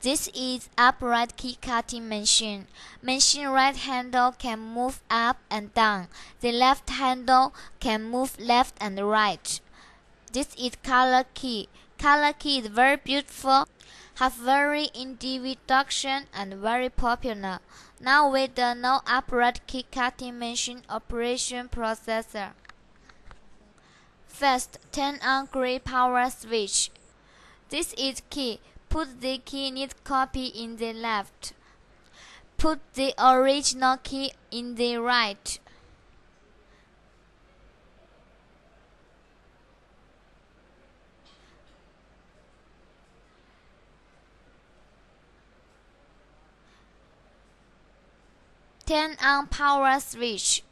This is upright key cutting machine. Machine right handle can move up and down. The left handle can move left and right. This is color key. Color key is very beautiful, have very individuation and very popular. Now with the no upright key cutting machine operation processor. First, turn on gray power switch. This is key. Put the key need copy in the left. Put the original key in the right. Turn on power switch.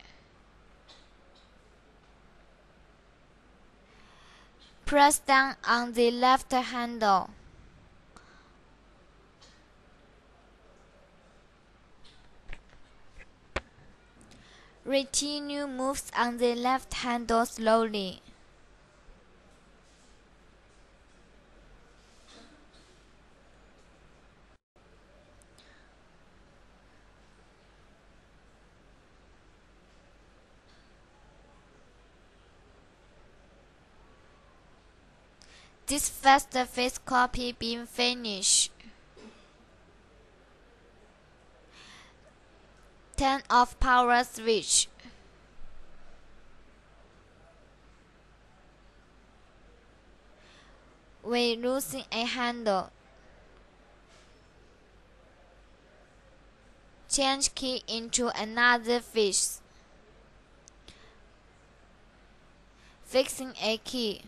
Press down on the left handle. Retinue moves on the left handle slowly. This first face copy being finished. Turn off power switch. We're losing a handle. Change key into another fish. Fixing a key.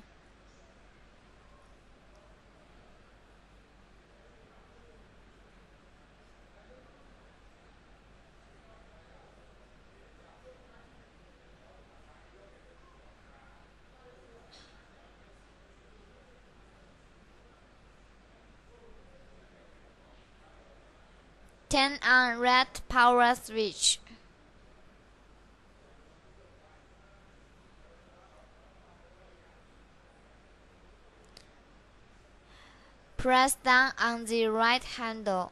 Turn on red power switch. Press down on the right handle.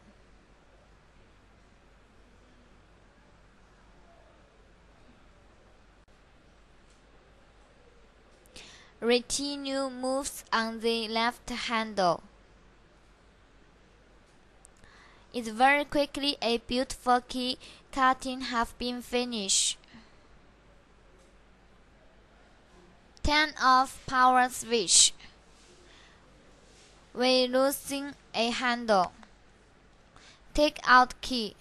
Retinue moves on the left handle. It's very quickly a beautiful key cutting have been finished. Turn off power switch. We're losing a handle. Take out key.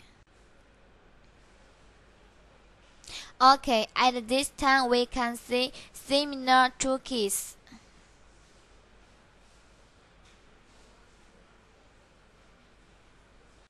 Okay, at this time we can see similar two keys.